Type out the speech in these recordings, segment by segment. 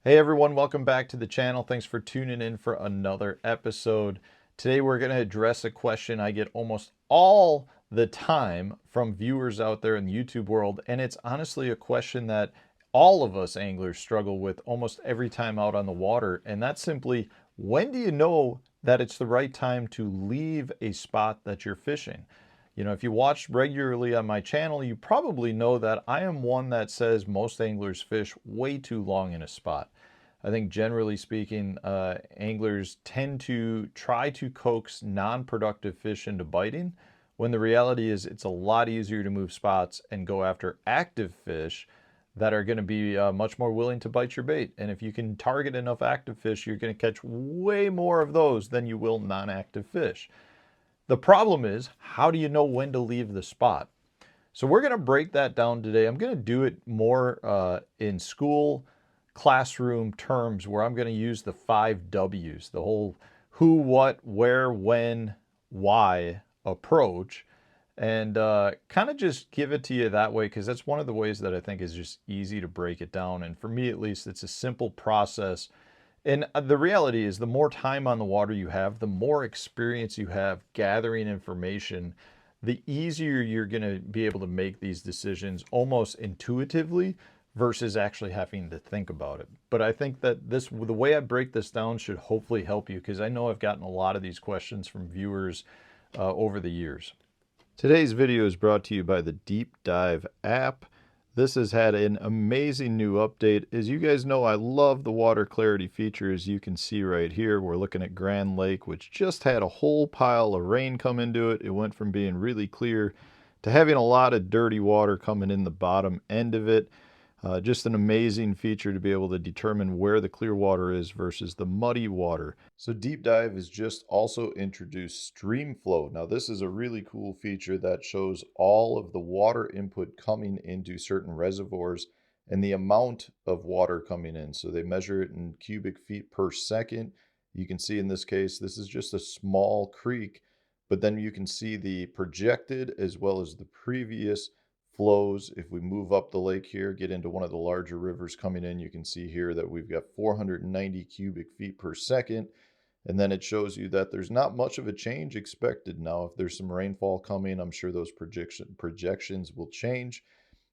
Hey everyone, welcome back to the channel. Thanks for tuning in for another episode. Today we're going to address a question I get almost all the time from viewers out there in the YouTube world, and it's honestly a question that all of us anglers struggle with almost every time out on the water, and that's simply, when do you know that it's the right time to leave a spot that you're fishing? You know, if you watch regularly on my channel, you probably know that I am one that says most anglers fish way too long in a spot. I think generally speaking, anglers tend to try to coax non-productive fish into biting, when the reality is it's a lot easier to move spots and go after active fish that are going to be much more willing to bite your bait. And if you can target enough active fish, you're going to catch way more of those than you will non-active fish. The problem is, how do you know when to leave the spot? So we're going to break that down today. I'm going to do it more in school classroom terms, where I'm going to use the 5 W's, the whole who, what, where, when, why approach, and kind of just give it to you that way, because that's one of the ways that I think is just easy to break it down. And for me, at least, it's a simple process. And the reality is, the more time on the water you have, the more experience you have gathering information, the easier you're going to be able to make these decisions almost intuitively versus actually having to think about it. But I think that the way I break this down should hopefully help you, because I know I've gotten a lot of these questions from viewers over the years. Today's video is brought to you by the Deep Dive app. This has had an amazing new update. As you guys know, I love the water clarity feature. As you can see right here, we're looking at Grand Lake, which just had a whole pile of rain come into it. It went from being really clear to having a lot of dirty water coming in the bottom end of it. Just an amazing feature to be able to determine where the clear water is versus the muddy water. So Deep Dive has just also introduced Stream Flow. Now this is a really cool feature that shows all of the water input coming into certain reservoirs and the amount of water coming in. So they measure it in cubic feet per second. You can see in this case, this is just a small creek, but then you can see the projected as well as the previous flows. If we move up the lake here, get into one of the larger rivers coming in, you can see here that we've got 490 cubic feet per second. And then it shows you that there's not much of a change expected. Now, if there's some rainfall coming, I'm sure those projections will change.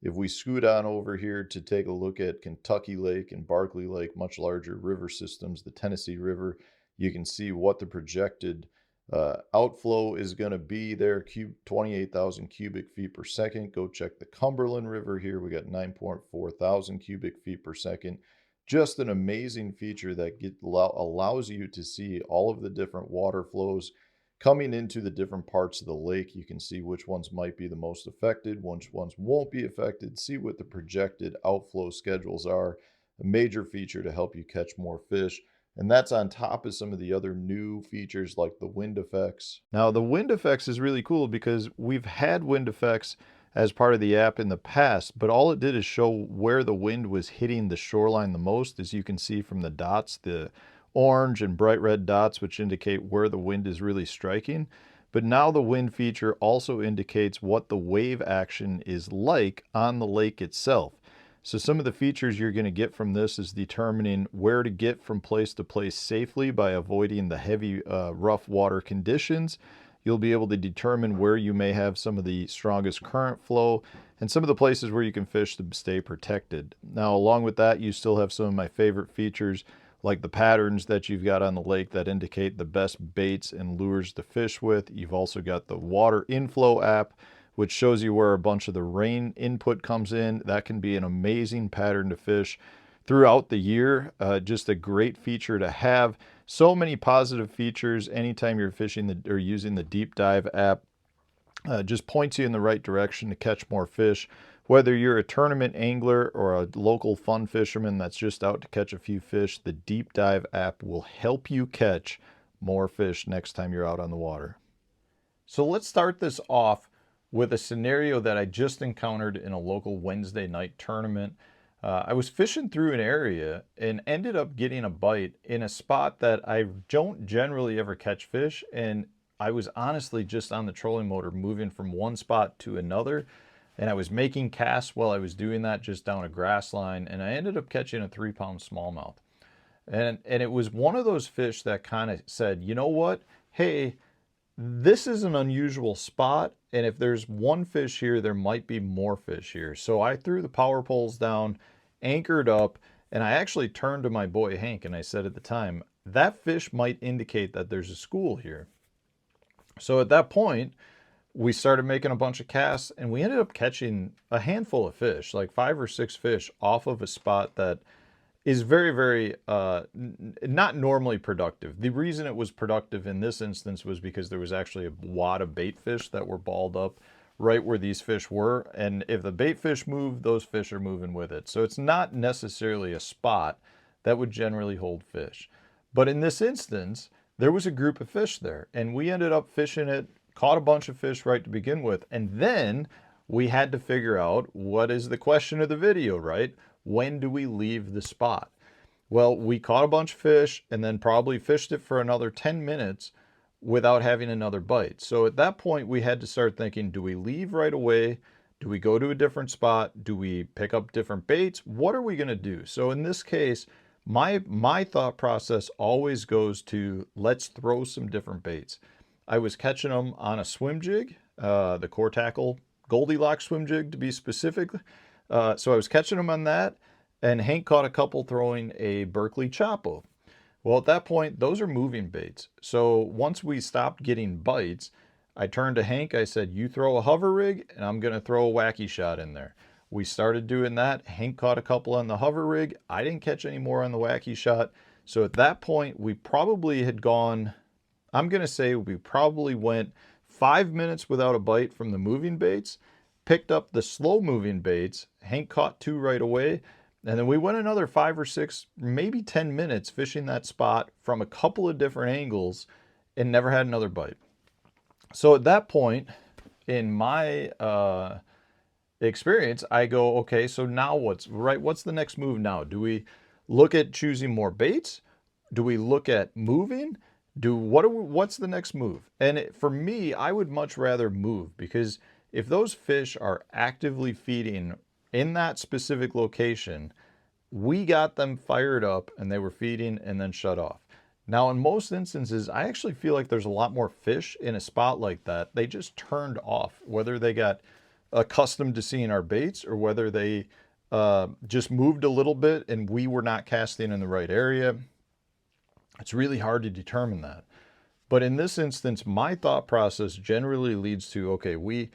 If we scoot on over here to take a look at Kentucky Lake and Barkley Lake, much larger river systems, the Tennessee River, you can see what the projected outflow is going to be there, 28,000 cubic feet per second. Go check the Cumberland River here. We got 9.4 thousand cubic feet per second. Just an amazing feature that allows you to see all of the different water flows coming into the different parts of the lake. You can see which ones might be the most affected, which ones won't be affected, see what the projected outflow schedules are. A major feature to help you catch more fish. And that's on top of some of the other new features like the wind effects. Now, the wind effects is really cool because we've had wind effects as part of the app in the past, but all it did is show where the wind was hitting the shoreline the most, as you can see from the dots, the orange and bright red dots, which indicate where the wind is really striking. But now the wind feature also indicates what the wave action is like on the lake itself. So some of the features you're going to get from this is determining where to get from place to place safely by avoiding the heavy, rough water conditions. You'll be able to determine where you may have some of the strongest current flow and some of the places where you can fish to stay protected. Now, along with that, you still have some of my favorite features, like the patterns that you've got on the lake that indicate the best baits and lures to fish with. You've also got the water inflow app, which shows you where a bunch of the rain input comes in. That can be an amazing pattern to fish throughout the year. Just a great feature to have. So many positive features anytime you're fishing or using the Deep Dive app. Just points you in the right direction to catch more fish. Whether you're a tournament angler or a local fun fisherman that's just out to catch a few fish, the Deep Dive app will help you catch more fish next time you're out on the water. So let's start this off with a scenario that I just encountered in a local Wednesday night tournament. I was fishing through an area and ended up getting a bite in a spot that I don't generally ever catch fish, and I was honestly just on the trolling motor moving from one spot to another. And I was making casts while I was doing that just down a grass line, and I ended up catching a 3-pound smallmouth. And it was one of those fish that kind of said, you know what? Hey, this is an unusual spot, and if there's one fish here, there might be more fish here. So I threw the power poles down, anchored up, and I actually turned to my boy Hank and I said at the time, that fish might indicate that there's a school here. So at that point, we started making a bunch of casts, and we ended up catching a handful of fish, like 5 or 6 fish off of a spot that is very, very not normally productive. The reason it was productive in this instance was because there was actually a wad of bait fish that were balled up right where these fish were. And if the bait fish move, those fish are moving with it. So it's not necessarily a spot that would generally hold fish. But in this instance, there was a group of fish there, and we ended up fishing it, caught a bunch of fish right to begin with. And then we had to figure out, what is the question of the video, right? When do we leave the spot? Well, we caught a bunch of fish and then probably fished it for another 10 minutes without having another bite. So at that point, we had to start thinking, do we leave right away? Do we go to a different spot? Do we pick up different baits? What are we going to do? So in this case, my thought process always goes to, let's throw some different baits. I was catching them on a swim jig, the core tackle Goldilocks swim jig to be specific. So I was catching them on that, and Hank caught a couple throwing a Berkeley Chapo. Well, at that point, those are moving baits. So once we stopped getting bites, I turned to Hank. I said, you throw a hover rig, and I'm going to throw a wacky shot in there. We started doing that. Hank caught a couple on the hover rig. I didn't catch any more on the wacky shot. So at that point, we probably had gone, I'm going to say we probably went 5 minutes without a bite from the moving baits, picked up the slow moving baits. Hank caught 2 right away. And then we went another 5 or 6, maybe 10 minutes fishing that spot from a couple of different angles and never had another bite. So at that point in my experience, I go, okay, so now what's the next move now? Do we look at choosing more baits? Do we look at moving? What's the next move? And for me, I would much rather move, because if those fish are actively feeding in that specific location, we got them fired up and they were feeding and then shut off. Now, in most instances, I actually feel like there's a lot more fish in a spot like that. They just turned off, whether they got accustomed to seeing our baits or whether they just moved a little bit and we were not casting in the right area. It's really hard to determine that. But in this instance, my thought process generally leads to, okay, we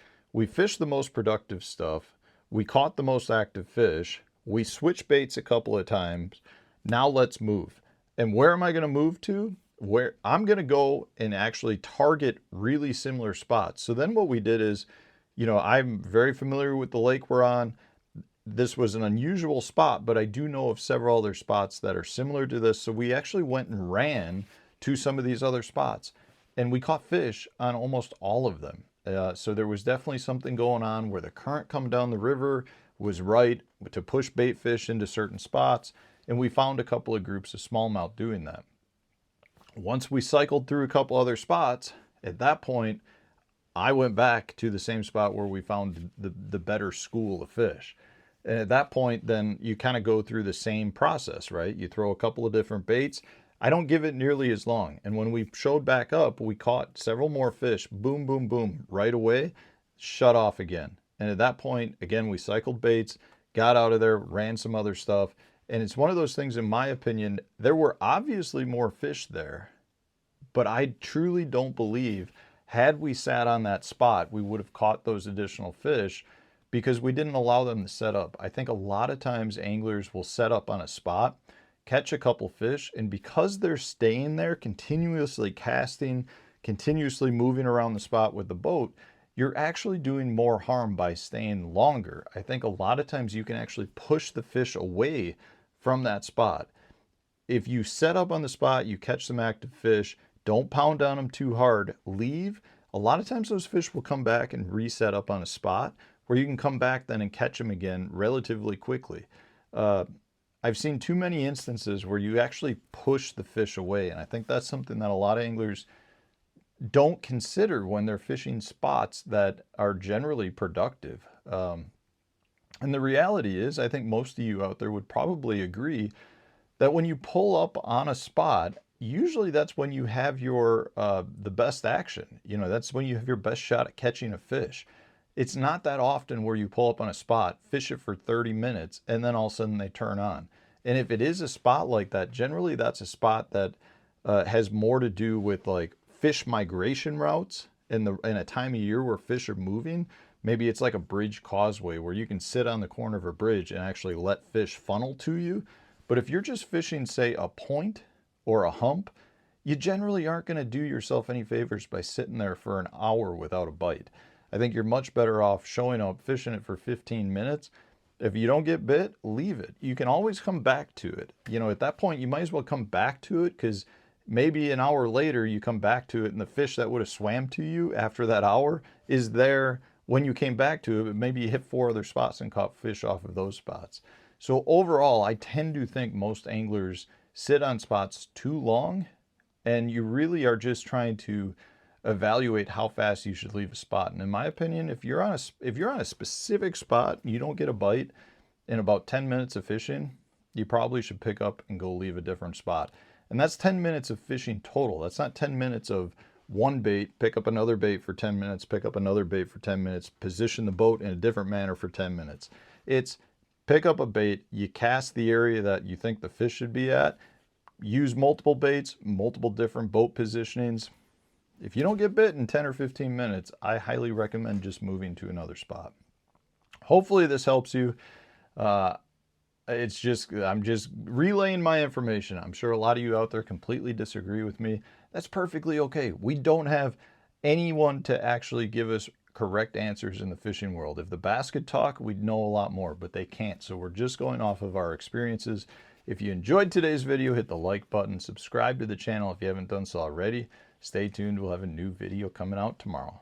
fished the most productive stuff. We caught the most active fish. We switched baits a couple of times. Now let's move. And where am I going to move to? Where I'm going to go and actually target really similar spots. So then what we did is, I'm very familiar with the lake we're on. This was an unusual spot, but I do know of several other spots that are similar to this. So we actually went and ran to some of these other spots, and we caught fish on almost all of them. So there was definitely something going on where the current coming down the river was right to push bait fish into certain spots, and we found a couple of groups of smallmouth doing that. Once we cycled through a couple other spots, at that point, I went back to the same spot where we found the better school of fish. And at that point, then you kind of go through the same process, right? You throw a couple of different baits. I don't give it nearly as long. And when we showed back up, we caught several more fish. Boom, boom, boom, right away, shut off again. And at that point, again, we cycled baits, got out of there, ran some other stuff. And it's one of those things, in my opinion, there were obviously more fish there, but I truly don't believe, had we sat on that spot, we would have caught those additional fish, because we didn't allow them to set up. I think a lot of times anglers will set up on a spot, catch a couple fish, and because they're staying there, continuously casting, continuously moving around the spot with the boat, you're actually doing more harm by staying longer. I think a lot of times you can actually push the fish away from that spot. If you set up on the spot, you catch some active fish, don't pound on them too hard, leave. A lot of times those fish will come back and reset up on a spot where you can come back then and catch them again relatively quickly. I've seen too many instances where you actually push the fish away, and I think that's something that a lot of anglers don't consider when they're fishing spots that are generally productive. And the reality is, I think most of you out there would probably agree that when you pull up on a spot, usually that's when you have your the best action. You know, that's when you have your best shot at catching a fish. It's not that often where you pull up on a spot, fish it for 30 minutes, and then all of a sudden they turn on. And if it is a spot like that, generally that's a spot that has more to do with like fish migration routes in a time of year where fish are moving. Maybe it's like a bridge causeway where you can sit on the corner of a bridge and actually let fish funnel to you. But if you're just fishing, say, a point or a hump, you generally aren't going to do yourself any favors by sitting there for an hour without a bite. I think you're much better off showing up, fishing it for 15 minutes. If you don't get bit, leave it. You can always come back to it. You know, at that point, you might as well come back to it, because maybe an hour later you come back to it and the fish that would have swam to you after that hour is there when you came back to it, but maybe you hit 4 other spots and caught fish off of those spots. So overall, I tend to think most anglers sit on spots too long, and you really are just trying to evaluate how fast you should leave a spot. And in my opinion, if you're on a specific spot, you don't get a bite in about 10 minutes of fishing, you probably should pick up and go leave a different spot. And that's 10 minutes of fishing total. That's not 10 minutes of one bait, pick up another bait for 10 minutes, pick up another bait for 10 minutes, position the boat in a different manner for 10 minutes. It's pick up a bait, you cast the area that you think the fish should be at, use multiple baits, multiple different boat positionings. If you don't get bit in 10 or 15 minutes, I highly recommend just moving to another spot. Hopefully this helps you. I'm just relaying my information. I'm sure a lot of you out there completely disagree with me. That's perfectly okay. We don't have anyone to actually give us correct answers in the fishing world. If the bass could talk, we'd know a lot more, but they can't. So we're just going off of our experiences. If you enjoyed today's video, hit the like button, subscribe to the channel if you haven't done so already. Stay tuned, we'll have a new video coming out tomorrow.